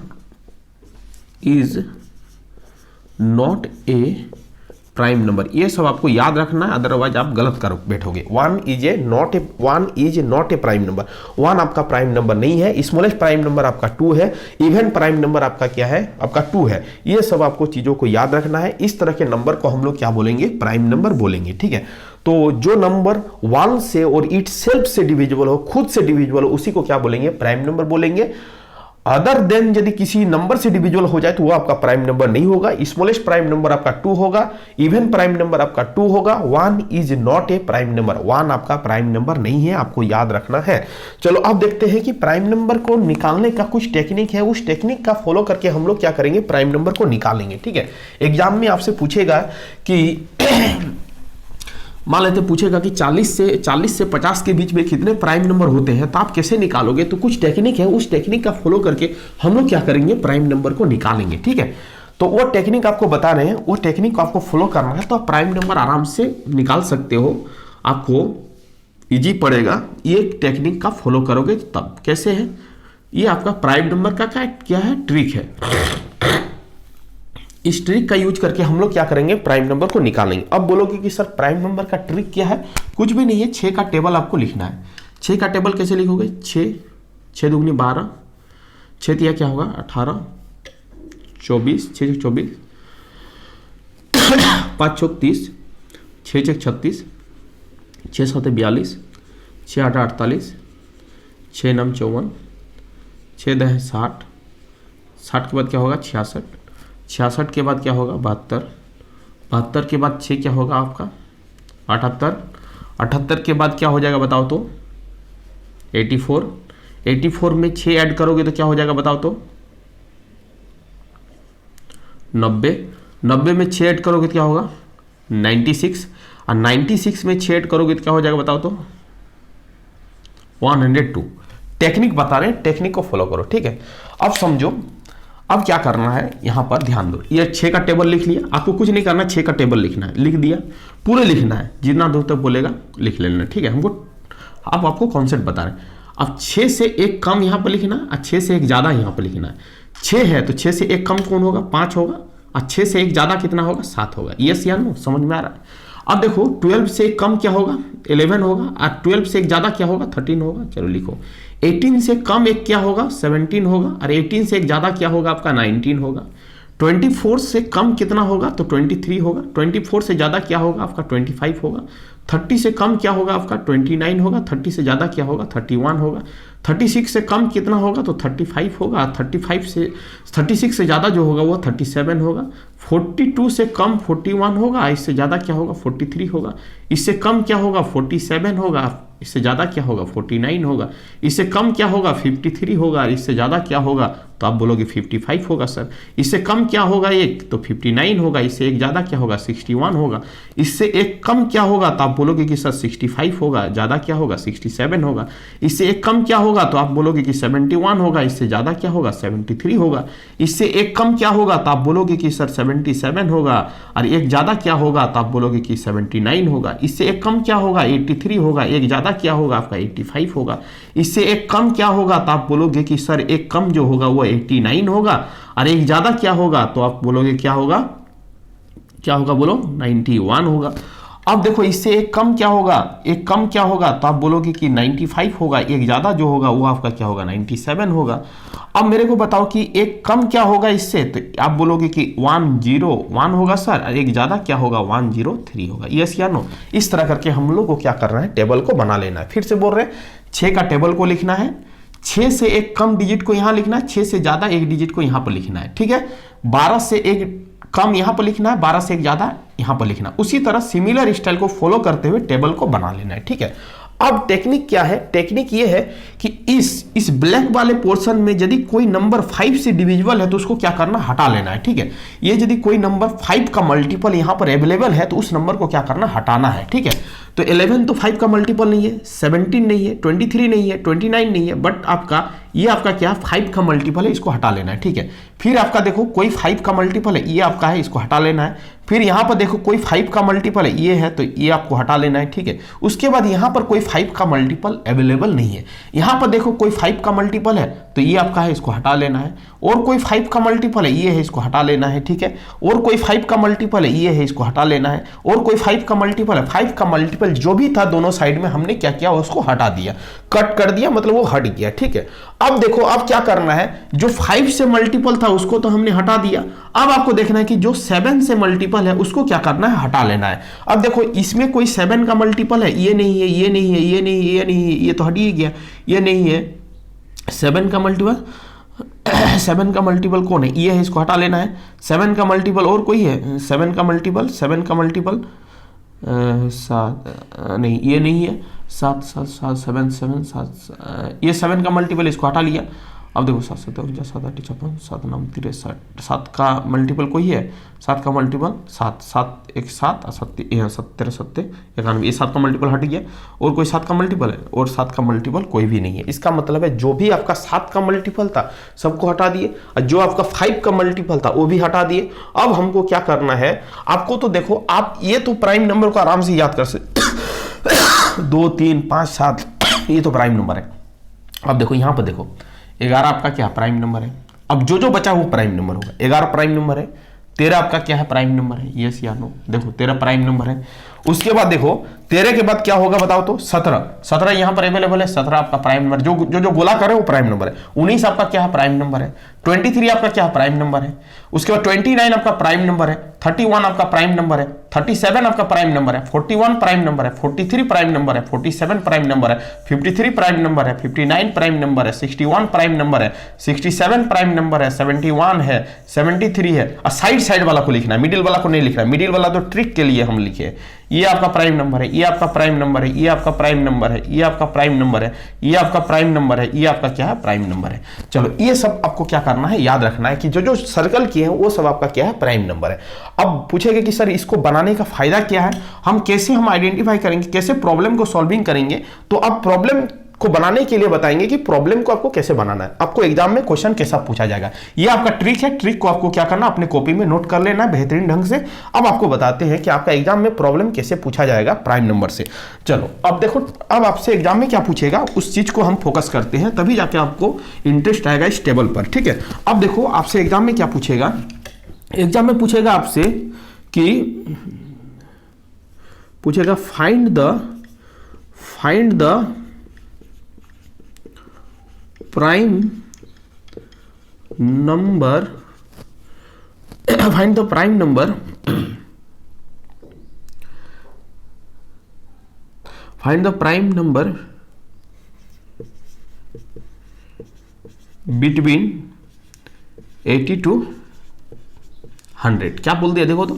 is not A prime number. ये सब आपको याद रखना है, अदरवाइज आप गलत कर बैठोगे। 1 is not A prime number. 1 आपका प्राइम नंबर नहीं है। स्मॉलेस्ट प्राइम नंबर आपका 2 है। इवन प्राइम नंबर आपका क्या है, आपका 2 है। ये सब आपको चीजों को याद रखना है। इस तरह के नंबर को हम लोग क्या बोलेंगे, प्राइम नंबर बोलेंगे, ठीक है। तो जो नंबर 1 से और इटसेल्फ से डिविजिबल हो, खुद से डिविजिबल हो, उसी को क्या बोलेंगे, प्राइम नंबर बोलेंगे। अदर देन यदि किसी नंबर से डिविजिबल हो जाए तो वो आपका प्राइम नंबर नहीं होगा। स्मॉलेस्ट प्राइम नंबर आपका 2 होगा, इवन प्राइम नंबर आपका 2 होगा। 1 is not A prime number, 1 आपका प्राइम नंबर नहीं है, आपको याद रखना है। चलो अब देखते हैं कि प्राइम नंबर को निकालने का कुछ टेक्निक है, उस टेक्निक का फॉलो करके हम लोग क्या करेंगे, प्राइम नंबर को निकालेंगे। ठीक है, एग्जाम में आपसे पूछेगा कि मान लेते पूछेगा कि 40 से 50 के बीच में कितने प्राइम नंबर होते हैं, तो आप कैसे निकालोगे। तो कुछ टेक्निक है, उस टेक्निक का फॉलो करके हम लोग क्या करेंगे, प्राइम नंबर को निकालेंगे। ठीक है, तो वो टेक्निक आपको बता रहे हैं, वो टेक्निक को आपको फॉलो करना है तो आप प्राइम नंबर आराम से निकाल सकते हो, आपको इजी पड़ेगा। ये टेक्निक का फॉलो करोगे तब। कैसे है ये, आपका प्राइम नंबर का क्या है, ट्रिक है। इस ट्रिक का यूज करके हम लोग क्या करेंगे, प्राइम नंबर को निकालेंगे। अब बोलोगे कि सर प्राइम नंबर का ट्रिक क्या है, कुछ भी नहीं है, 6 का टेबल आपको लिखना है। 6 का टेबल कैसे लिखोगे, 6 दूनी 12, 6 तिया क्या होगा 18, 24, 6 24, 5 चौक 30, 6 चौक 36, 6 7 42, 6 8 48, 6 9 54, 6 10 60, 60 के बाद क्या होगा 66, 66 के बाद क्या होगा 72, 72 के बाद 6 क्या होगा आपका 78, 78 के बाद क्या हो जाएगा बताओ तो 84, 84 में 6 ऐड करोगे तो क्या हो जाएगा बताओ तो 90, 90 में 6 ऐड करोगे तो क्या होगा 96, और 96 में 6 ऐड करोगे तो क्या हो जाएगा बताओ तो 102। टेक्निक बता रहे हैं, टेक्निक को फॉलो करो। ठीक है, अब समझो अब क्या करना है, यहां पर ध्यान दो। ये 6 का टेबल लिख लिया, आपको कुछ नहीं करना, 6 का टेबल लिखना है, लिख दिया, पूरे लिखना है, जितना दूर तक बोलेगा लिख लेना। ठीक है, हमको अब आपको कॉन्सेप्ट बता रहे हैं। अब 6 से 1 कम यहां पर लिखना है और 6 से 1 ज्यादा यहां पर लिखना है। 6 है तो 6 से 1 कम कौन होगा 5 होगा, और 6 से 1 ज्यादा कितना होगा 7 होगा। यस या नो, समझ में आ रहा है। अब देखो 12 से 1 कम क्या होगा 11 होगा, और 12 से 1 ज्यादा क्या होगा 13 होगा। चलो लिखो 18 से कम 1 क्या होगा 17 होगा, और 18 से 1 ज्यादा क्या होगा आपका 19 होगा। 24 से कम कितना होगा तो 23 होगा, 24 से ज्यादा क्या होगा आपका 25 होगा। 30 से कम क्या होगा आपका 29 होगा, 30 से ज्यादा क्या होगा 31 होगा। 36 से कम कितना होगा तो 35 होगा, 36 से ज्यादा जो होगा वो 37 होगा। 42 से कम 41 होगा, इससे ज्यादा क्या होगा 43 होगा। इससे कम क्या होगा 47 होगा, इससे ज्यादा क्या होगा 49 होगा। इससे कम क्या होगा 53 होगा, इससे ज्यादा क्या होगा तो आप बोलोगे 55 होगा सर। इससे कम क्या होगा 1 तो 59 होगा, इससे 1 ज्यादा क्या होगा 61 होगा। इससे 1 कम क्या होगा तो आप बोलोगे कि सर 65 होगा, ज्यादा क्या होगा 67 होगा। इससे 1 कम क्या होगा तो आप बोलोगे कि 71 होगा, इससे ज्यादा क्या होगा 73 होगा। इससे 1 कम क्या होगा तो आप बोलोगे कि सर 77 होगा, और 1 ज्यादा क्या होगा तो आप बोलोगे कि 79 होगा। इससे 1 कम क्या होगा 83 होगा, 1 ज्यादा क्या होगा आपका 85 होगा। इससे 1 कम क्या होगा तो आप बोलोगे कि सर 1 कम जो होगा वो 89 होगा, और 1 ज्यादा क्या होगा तो आप बोलोगे क्या होगा बोलो 91 होगा। अब देखो इससे 1 कम क्या होगा, 1 कम क्या होगा तो आप बोलोगे कि 95 होगा। 1 ज्यादा जो होगा वो आपका क्या होगा 97 होगा। अब मेरे को बताओ कि 1 कम क्या होगा इससे, तो आप बोलोगे कि 101 होगा सर, और 1 ज्यादा क्या होगा 103 होगा। यस या नो, इस तरह करके हम लोग को क्या करना है, टेबल को बना लेना है। फिर से बोल रहे हैं 6 का टेबल को लिखना है, 6 से 1 कम डिजिट को यहां लिखना है, 6 से ज्यादा 1 डिजिट को यहां पर लिखना है। ठीक है, 12 से 1 कम यहां पर लिखना है, 12 से 1 ज्यादा यहां पर लिखना है। उसी तरह सिमिलर स्टाइल को फॉलो करते हुए टेबल को बना लेना है। ठीक है, अब टेक्निक क्या है, टेक्निक ये है कि इस ब्लैक वाले पोर्शन में यदि कोई नंबर 5 से डिविजिबल है तो उसको क्या करना, हटा लेना है। ठीक है, ये यदि कोई नंबर 5 का मल्टीपल यहां पर अवेलेबल है तो उस नंबर को क्या करना, हटाना है। ठीक है, तो 11 तो 5 का मल्टीपल नहीं है, 17 नहीं है, 23 नहीं है, 29 नहीं है, बट आपका ये आपका क्या 5 का मल्टीपल है, इसको हटा लेना है। ठीक है, फिर आपका देखो कोई 5 का मल्टीपल है, ये आपका है, इसको हटा लेना है। फिर यहां पर देखो कोई 5 का मल्टीपल है, ये है, तो ये आपको हटा लेना है। ठीक है, उसके बाद यहां पर कोई 5 का मल्टीपल अवेलेबल नहीं है, यहां पर देखो कोई 5 का मल्टीपल है, तो ये आपका है, इसको हटा लेना है। और कोई 5 का मल्टीपल है, ये है, इसको हटा लेना है। ठीक है, और कोई 5 का मल्टीपल है, ये है, इसको हटा लेना है। और कोई 5 का मल्टीपल है, 5 का मल्टीपल जो भी था दोनों साइड में हमने क्या किया, उसको हटा दिया, कट कर दिया, मतलब वो हट गया। ठीक है, अब देखो अब क्या करना है, जो 5 से मल्टीपल था उसको तो हमने हटा दिया। अब आपको देखना है कि जो 7 से मल्टीपल है उसको क्या करना है, हटा लेना है। अब देखो इसमें कोई 7 का मल्टीपल है, ये नहीं है, ये नहीं है, ये नहीं है, ये नहीं है, ये तो हट ही गया, ये नहीं है 7 का मल्टीपल। 7 का मल्टीपल कौन है, ये है, इसको हटा लेना है। 7 का मल्टीपल और कोई है, 7 का मल्टीपल 7 नहीं, ये नहीं है, 7 7 7 7 7 7, ये 7 का मल्टीपल, इसको हटा लिया। अब देखो 7 7 7 8 56 7 9 63, 7 का मल्टीपल कोई है, 7 का मल्टीपल 7 7 1 7 7 70 70 91, ये 7 का मल्टीपल हट गया। और कोई 7 का मल्टीपल है, और 7 का मल्टीपल कोई भी नहीं है। इसका मतलब है जो भी आपका 7 का मल्टीपल था सबको हटा दिए, और जो आपका 5 का मल्टीपल था वो भी हटा दिए। अब हमको क्या करना है, आपको तो देखो, आप ये तो प्राइम नंबर को आराम से याद कर सकते 2 3 5 7, ये तो प्राइम नंबर है। अब देखो यहाँ पर देखो 11 आपका क्या प्राइम नंबर है। अब जो जो बचा वो प्राइम नंबर होगा। 11 प्राइम नंबर है, 13 आपका क्या है प्राइम नंबर है, यस या नो। देखो 13 प्राइम नंबर है। उसके बाद देखो 13 के बाद क्या होगा बताओ तो 17 यहाँ पर अवेलेबल है। 17 आपका प्राइम नंबर, जो गोला करे वो प्राइम नंबर है। 19 आपका क्या है प्राइम नंबर है। 23 आपका क्या प्राइम नंबर है। उसके बाद 29 आपका प्राइम नंबर है। 31 आपका प्राइम नंबर है। 37 आपका प्राइम नंबर है। 41 प्राइम नंबर है। 43 प्राइम नंबर है। 47 प्राइम नंबर है। 53 प्राइम नंबर है। 59 प्राइम नंबर है। 61 प्राइम नंबर है। 67 प्राइम नंबर है। 71 है। 73 है। और साइड वाला को लिखना है, मिडिल वाला को नहीं लिखना है। मिडिल वाला तो ट्रिक के लिए हम लिखे, ये आपका प्राइम नंबर है, ये आपका प्राइम नंबर है, ये आपका प्राइम नंबर है, ये आपका प्राइम नंबर है, ये आपका प्राइम नंबर है, ये आपका क्या है प्राइम नंबर है। चलो ये सब आपको क्या करना है, याद रखना है कि जो जो सर्कल किए हैं वो सब आपका क्या है प्राइम नंबर है। अब पूछेगा कि सर इसको बनाने का फायदा क्या है, हम कैसे आइडेंटिफाई करेंगे, कैसे प्रॉब्लम को सॉल्विंग करेंगे। तो अब प्रॉब्लम को बनाने के लिए बताएंगे कि प्रॉब्लम को आपको कैसे बनाना है, आपको एग्जाम में क्वेश्चन कैसा पूछा जाएगा। ये आपका ट्रिक है, ट्रिक को आपको क्या करना, अपने कॉपी में नोट कर लेना बेहतरीन ढंग से। अब आपको बताते हैं कि आपका एग्जाम में प्रॉब्लम कैसे पूछा जाएगा प्राइम नंबर से। चलो अब देखो, अब आपसे एग्जाम में क्या पूछेगा उस चीज को हम फोकस करते हैं, तभी जाके आपको इंटरेस्ट आएगा इस टेबल पर। ठीक है, अब देखो आपसे एग्जाम में क्या पूछेगा। एग्जाम में पूछेगा आपसे कि पूछेगा find the prime number, find the prime number, find the prime number between 80 to 100। क्या बोल दिया देखो, तो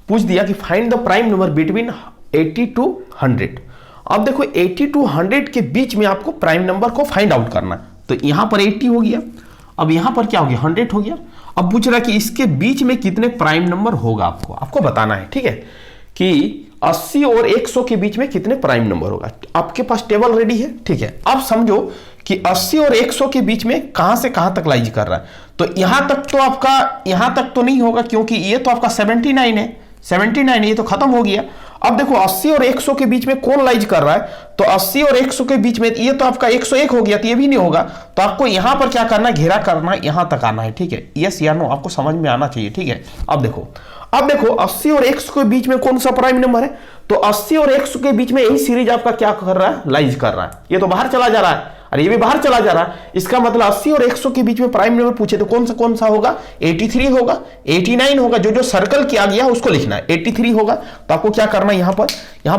पूछ दिया कि find the prime number between 80 to 100। अब देखो 80 to 100 के बीच में आपको प्राइम नंबर को फाइंड आउट करना है। तो यहां पर 80 हो गया, अब यहां पर क्या हो गया 100 हो गया। अब पूछ रहा कि इसके बीच में कितने प्राइम नंबर होगा, आपको बताना है। ठीक है, कि 80 और 100 के बीच में कितने प्राइम नंबर होगा। आपके पास टेबल रेडी है। ठीक है, अब समझो कि 80 और 100 के बीच में कहां से कहां तक लाइज कर रहा है। तो यहां तक तो आपका, यहां तक तो नहीं होगा क्योंकि ये तो आपका 79 है, 79 ये तो खत्म हो गया। अब देखो 80 और 100 के बीच में कौन लाइज कर रहा है, तो 80 और 100 के बीच में ये तो आपका 101 हो गया, तो ये भी नहीं होगा। तो आपको यहां पर क्या करना है, घेरा करना है, यहां तक आना है। ठीक है, यस या नो आपको समझ में आना चाहिए। ठीक है, अब देखो 80 और 100 के बीच में कौन सा प्राइम नंबर है, तो 80 और 100 के बीच में यही सीरीज आपका क्या कर रहा है, लाइज कर रहा है। ये तो बाहर चला जा रहा है और ये भी बाहर चला जा रहा है। इसका मतलब 80 और 100 के बीच में प्राइम नंबर पूछे तो कौन सा होगा, 83 होगा, 89 होगा। जो जो सर्कल किया गया उसको लिखना है। 83 होगा, तो आपको क्या करना है, यहां पर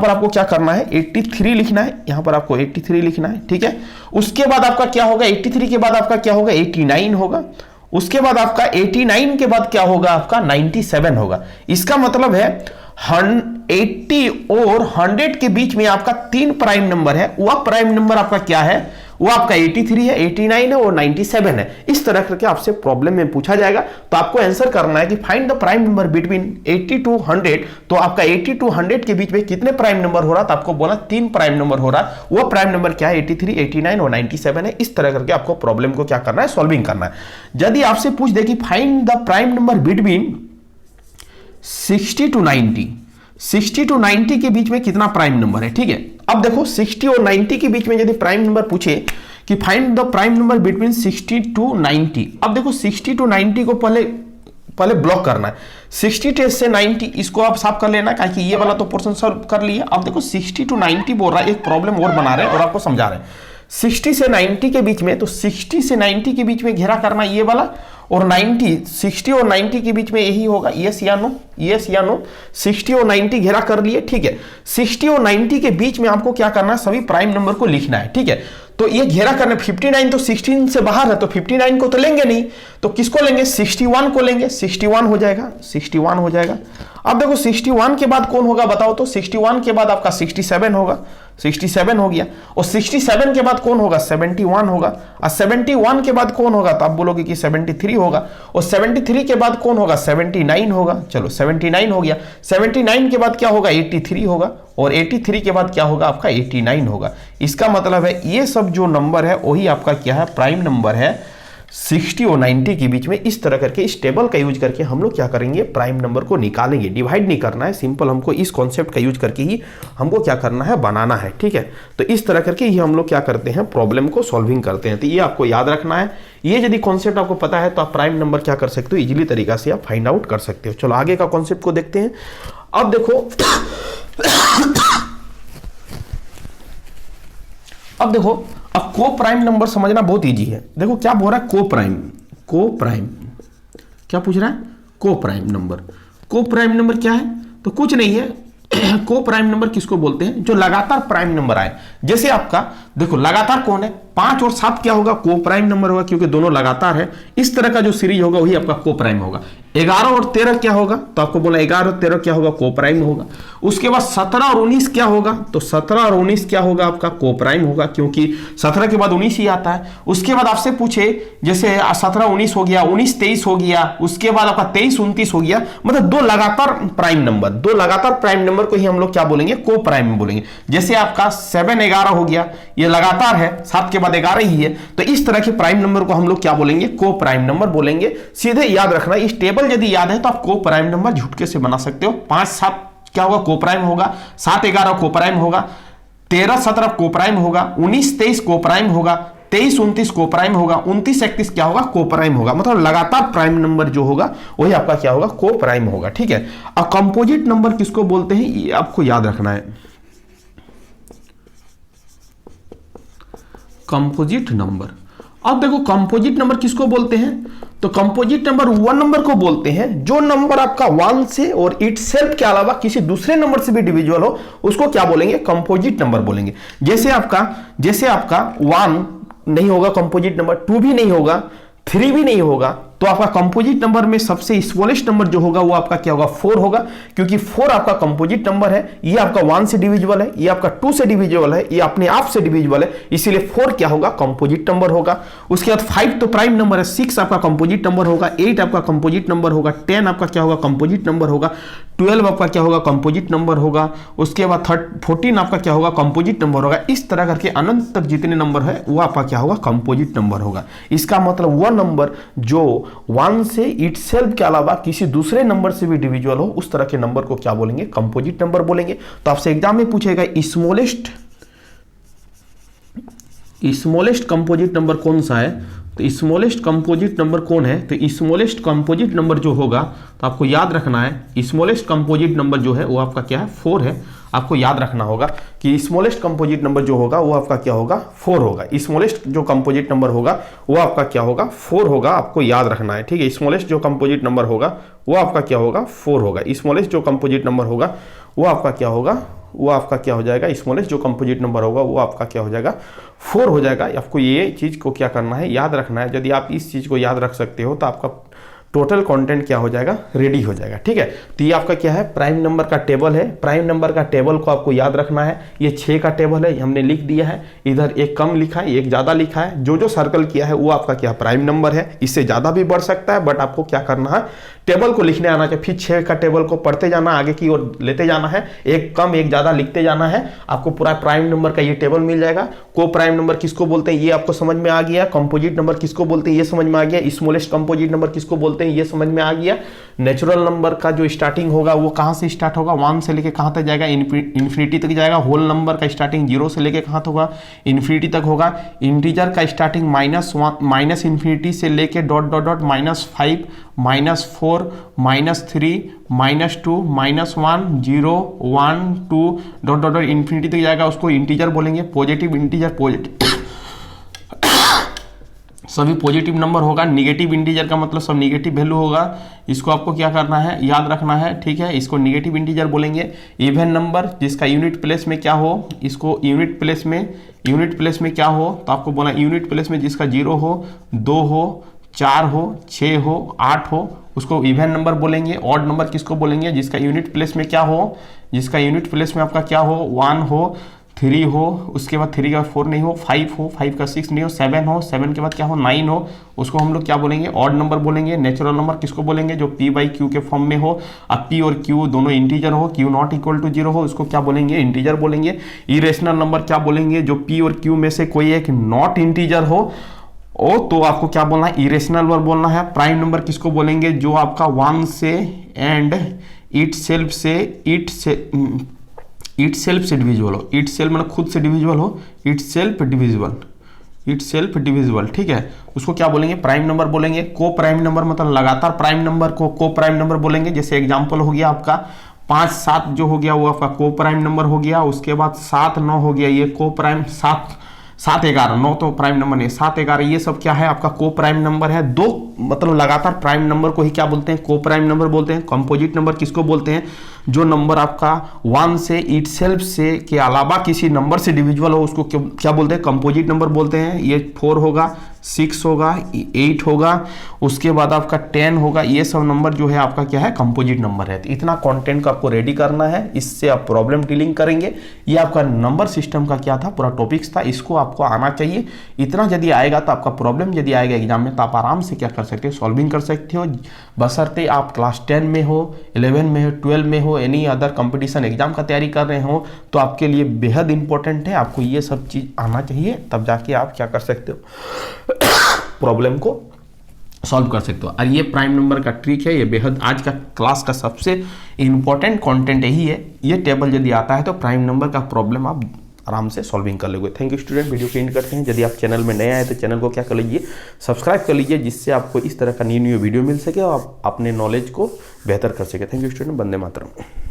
आपको क्या करना है, 83 लिखना है। यहां पर आपको 83 लिखना है। ठीक है, उसके बाद आपका क्या होगा, 83 के बाद आपका क्या होगा, 89 होगा। उसके बाद आपका 89 के बाद क्या होगा, आपका 97 होगा। इसका मतलब है 80 और 100 के बीच में आपका 3 प्राइम नंबर है। वह प्राइम नंबर आपका क्या है, वो आपका 83 है, 89 है और 97 है। इस तरह करके आपसे प्रॉब्लम में पूछा जाएगा। तो आपको आंसर करना है कि find the prime number between 80 to 100। तो आपका 80 to 100 के बीच में कितने प्राइम नंबर हो रहा, तो आपको बोला 3 प्राइम नंबर हो रहा। वो प्राइम नंबर क्या है, 83, 89 और 97 है। इस तरह करके आपको प्रॉब्लम को क्या करना है, सॉल्विंग करना है। यदि आपसे पूछ दे कि find the prime number between 60 to 90, 60 to 90 के बीच में कितना प्राइम नंबर है। ठीक है, अब देखो 60 और 90 के बीच में यदि प्राइम नंबर पूछे कि find the prime number between 60 to 90। अब देखो 60 to 90 को पहले ब्लॉक करना है। 60 से 90 इसको आप साफ कर लेना, क्योंकि ये वाला तो पोर्शन सॉल्व कर लिया। अब देखो 60 to 90 बोल रहा है, एक प्रॉब्लम और बना रहे हैं और आपको समझा रहे हैं। 60 से 90 के बीच में, तो 60 से 90 के बीच में घेरा करना ये वाला, और 60 और 90 के बीच में यही होगा। यस या नो, यस या नो। 60 और 90 घेरा कर लिए। ठीक है, 60 और 90 के बीच में आपको क्या करना है, सभी प्राइम नंबर को लिखना है। ठीक है, तो ये घेरा करने 59 तो 16 से बाहर है, तो 59 को तो लेंगे नहीं, तो किसको लेंगे 61 को लेंगे, 61 हो जाएगा, 61 हो जाएगा। अब देखो 61 के बाद कौन होगा बताओ तो, 61 के बाद आपका 67 होगा, 67 हो गया, और 67 के बाद कौन होगा 71 होगा, और 71 के बाद कौन होगा तो आप बोलोगे कि 73 होगा, और 73 के बाद कौन होगा 79 होगा। चलो 79 हो गया, 79 के बाद क्या होगा 83 होगा, और 83 के बाद क्या होगा आपका 89 होगा। इसका मतलब है ये सब जो नंबर है वही आपका क्या है प्राइम नंबर है 60 और 90 के बीच में। इस तरह करके इस टेबल का यूज करके हम लोग क्या करेंगे प्राइम नंबर को निकालेंगे। डिवाइड नहीं करना है, सिंपल हमको इस कॉन्सेप्ट का यूज करके ही हमको क्या करना है बनाना है, ठीक है। तो इस तरह करके ही हम लोग क्या करते हैं प्रॉब्लम को सॉल्विंग करते हैं। तो ये आपको याद रखना है, ये यदि कॉन्सेप्ट आपको पता है तो आप प्राइम नंबर क्या कर सकते हो इजीली तरीका से आप फाइंड आउट कर सकते हो। चलो आगे का कॉन्सेप्ट को देखते हैं। अब देखो अब को प्राइम नंबर समझना बहुत इजी है। देखो क्या बोल रहा है को प्राइम क्या पूछ रहा है को प्राइम नंबर क्या है तो कुछ नहीं है। को प्राइम नंबर किसको बोलते हैं जो लगातार प्राइम नंबर आए। जैसे आपका देखो लगातार कौन है 5 और 7 क्या होगा को प्राइम नंबर होगा क्योंकि दोनों लगातार है। इस तरह का जो सीरीज होगा वही आपका को प्राइम होगा। 11 और 13 क्या होगा तो आपको बोला 11 और 13 क्या होगा को प्राइम होगा। उसके बाद 17 और 19 क्या होगा तो 17 और 19 क्या होगा आपका को प्राइम होगा क्योंकि 17 के बाद 19 ही आता है। उसके बाद आपसे पूछे जैसे 17 19 हो गया 19 23 हो गया उसके बाद आपका 23 29 हो गया मतलब दो लगातार प्राइम नंबर को ही हम लोग क्या बोलेंगे को प्राइम बोलेंगे। जैसे आपका 7 11 हो गया ये लगातार है 7 के बाद 11 ही है तो इस तरह के प्राइम नंबर को हम लोग क्या बोलेंगे को प्राइम नंबर बोलेंगे। सीधे याद रखना इस टेबल यदि याद है तो आप को प्राइम नंबर झुटके से बना सकते हो। 5 7 क्या होगा को प्राइम होगा 7 11 को प्राइम होगा 13 17 को प्राइम होगा 19 23 को प्राइम होगा 23 29 को प्राइम होगा 29 31 क्या होगा को प्राइम होगा। मतलब लगातार प्राइम नंबर जो होगा वही आपका क्या होगा को प्राइम होगा। ठीक है। अब कंपोजिट नंबर किसको बोलते हैं ये आपको याद रखना है। कंपोजिट नंबर अब देखो कंपोजिट नंबर किसको बोलते हैं तो कंपोजिट नंबर वन नंबर को बोलते हैं जो नंबर आपका 1 से और इटसेल्फ के अलावा किसी दूसरे नंबर से भी डिविजिबल हो उसको क्या बोलेंगे कंपोजिट नंबर बोलेंगे। जैसे आपका 1 नहीं होगा कंपोजिट नंबर 2 भी नहीं होगा 3 भी नहीं होगा तो आपका कंपोजिट नंबर में सबसे स्मॉलेस्ट नंबर जो होगा वो आपका क्या होगा 4 होगा क्योंकि 4 आपका कंपोजिट नंबर है। ये आपका 1 से डिविजिबल है ये आपका 2 से डिविजिबल है ये अपने आप से डिविजिबल है इसीलिए 4 क्या होगा कंपोजिट नंबर होगा। उसके बाद 5 तो प्राइम नंबर है 6 आपका कंपोजिट नंबर होगा 8 आपका कंपोजिट नंबर होगा 10 आपका क्या होगा कंपोजिट नंबर होगा 12 आपका क्या होगा कंपोजिट नंबर होगा। उसके बाद 14 आपका क्या होगा कंपोजिट नंबर होगा। इस तरह करके अनंत तक जितने नंबर है वो आपका क्या होगा कंपोजिट नंबर होगा। इसका मतलब वह नंबर जो 1 से इटसेल्फ के अलावा किसी दूसरे नंबर से भी डिविजिबल हो उस तरह के नंबर को क्या बोलेंगे कंपोजिट नंबर बोलेंगे। तो आपसे एग्जाम में पूछेगा स्मॉलेस्ट कंपोजिट नंबर कौन सा है तो स्मॉलेस्ट कंपोजिट नंबर कौन है तो स्मॉलेस्ट कंपोजिट नंबर जो होगा तो आपको याद रखना है स्मॉलेस्ट कंपोजिट नंबर जो है वो आपका क्या है 4 है। आपको याद रखना होगा कि स्मॉलेस्ट कंपोजिट नंबर जो होगा वो आपका क्या होगा 4 होगा। स्मॉलेस्ट जो कंपोजिट नंबर होगा वो आपका क्या होगा 4 होगा। आपको याद रखना है ठीक है। स्मॉलेस्ट जो कंपोजिट नंबर होगा वो आपका क्या होगा 4 होगा। स्मॉलेस्ट जो कंपोजिट नंबर होगा वो आपका क्या होगा वो आपका क्या हो जाएगा स्मॉलेस्ट जो कंपोजिट नंबर होगा वो आपका क्या हो जाएगा 4 हो जाएगा। आपको ये चीज़ को क्या करना है याद रखना है। यदि आप इस चीज़ को याद रख सकते हो तो आपका टोटल कंटेंट क्या हो जाएगा रेडी हो जाएगा। ठीक है। तो ये आपका क्या है प्राइम नंबर का टेबल है। प्राइम नंबर का टेबल को आपको याद रखना है। ये 6 का टेबल है हमने लिख दिया है। इधर एक कम लिखा है एक ज़्यादा लिखा है। जो सर्कल किया है वो आपका क्या प्राइम नंबर है। इससे ज़्यादा भी बढ़ सकता है बट आपको क्या करना है टेबल को लिखने आना चाहिए। फिर 6 का टेबल को पढ़ते जाना आगे की ओर लेते जाना है। एक कम एक ज़्यादा लिखते जाना है। आपको पूरा प्राइम नंबर का ये टेबल मिल जाएगा। को प्राइम नंबर किसको बोलते हैं ये आपको समझ में आ गया। कंपोजिट नंबर किसको बोलते हैं ये समझ में आ गया। स्मॉलेस्ट कंपोजिट नंबर किसको बोलते हैं ये समझ में आ गया। नेचुरल नंबर का जो स्टार्टिंग होगा वो कहां से स्टार्ट होगा 1 से लेके कहां तक जाएगा इन्फिनिटी तक जाएगा। होल नंबर का स्टार्टिंग 0 से लेके कहां तक होगा इन्फिनिटी तक होगा। इंटीजर का स्टार्टिंग माइनस इन्फिनिटी से लेके dot dot dot -5 -4 -3 -2 -1 0 1 2 dot dot dot infinity तक जाएगा। उसको इंटीजर बोलेंगे। पॉजिटिव इंटीजर सभी पॉजिटिव नंबर होगा। निगेटिव इंटीजर का मतलब सब निगेटिव वैल्यू होगा। इसको आपको क्या करना है, याद रखना है, ठीक है। इसको निगेटिव इंटीजर बोलेंगे। इवन नंबर जिसका यूनिट प्लेस में क्या हो, इसको यूनिट प्लेस में क्या हो, तो आपको बोला यूनिट प्लेस में जिसका 0 हो, 2 हो, 4 हो, 6 हो, 8 हो, उसको इवन नंबर बोलेंगे। ऑड नंबर किसको बोलेंगे, जिसका यूनिट प्लेस में क्या हो, जिसका यूनिट प्लेस में आपका क्या हो, 1 हो, 3 हो, उसके बाद 3 का 4 नहीं हो, 5 हो, 5 का 6 नहीं हो, 7 हो, 7 के बाद क्या हो, 9 हो, उसको हम लोग क्या बोलेंगे, ऑड नंबर बोलेंगे। नेचुरल नंबर किसको बोलेंगे, जो p बाई क्यू के फॉर्म में हो। अब p और q दोनों इंटीजर हो, q नॉट इक्वल टू 0 हो, उसको क्या बोलेंगे, इंटीजर बोलेंगे। इरेशनल नंबर क्या बोलेंगे, जो p और q में से कोई एक नॉट इंटीजर हो, ओ तो आपको क्या बोलना है, इरेशनल नंबर बोलना है। प्राइम नंबर किसको बोलेंगे, जो आपका 1 से एंड इट सेल्फ से डिविजिबल हो। इट सेल्फ मतलब खुद से डिविजिबल हो, इट सेल्फ डिविजिबल, ठीक है, उसको क्या बोलेंगे, प्राइम नंबर बोलेंगे। को प्राइम नंबर मतलब लगातार प्राइम नंबर को प्राइम नंबर बोलेंगे। जैसे एग्जांपल हो गया आपका 5, 7 जो हो गया वो आपका को प्राइम नंबर हो गया। उसके बाद 7, 9 हो गया, ये को प्राइम, 7, 11, 9 तो प्राइम नंबर नहीं, 7, 11 ये सब क्या है, आपका को प्राइम नंबर है। दो मतलब लगातार प्राइम नंबर को ही क्या बोलते हैं, को प्राइम नंबर बोलते हैं। कंपोजिट नंबर किसको बोलते हैं, जो नंबर आपका 1 से इटसेल्फ से के अलावा किसी नंबर से डिविजिबल हो, उसको क्या बोलते हैं, कंपोजिट नंबर बोलते हैं। ये 4 होगा, 6 होगा, 8 होगा, उसके बाद आपका 10 होगा, ये सब नंबर जो है आपका क्या है, कंपोजिट नंबर है। तो इतना कंटेंट को आपको रेडी करना है, इससे आप प्रॉब्लम डीलिंग करेंगे। ये आपका नंबर सिस्टम का क्या था, पूरा टॉपिक्स था, इसको आपको आना चाहिए। इतना यदि आएगा तो आपका प्रॉब्लम यदि आएगा एग्जाम में तो आप आराम से क्या कर सकते हो, सॉल्विंग कर सकते हो, बशर्ते आप क्लास 10 में हो, 11 में हो, 12 में हो, एनी अदर कंपटीशन एग्जाम का तैयारी कर रहे हो, तो आपके लिए बेहद इंपॉर्टेंट है। आपको ये सब चीज़ आना चाहिए, तब जाके आप क्या कर सकते हो, प्रॉब्लम को सॉल्व कर सकते हो। और ये प्राइम नंबर का ट्रिक है, ये बेहद आज का क्लास का सबसे इंपॉर्टेंट कंटेंट यही है। ये टेबल यदि आता है तो प्राइम नंबर का प्रॉब्लम आप आराम से सॉल्विंग कर लोगे। थैंक यू स्टूडेंट, वीडियो को एंड करते हैं। यदि आप चैनल में नए आए तो चैनल को क्या कर लीजिए, सब्सक्राइब कर लीजिए, जिससे आपको इस तरह का न्यू वीडियो मिल सके और आप अपने नॉलेज को बेहतर कर सके। Thank you student, Vande Mataram.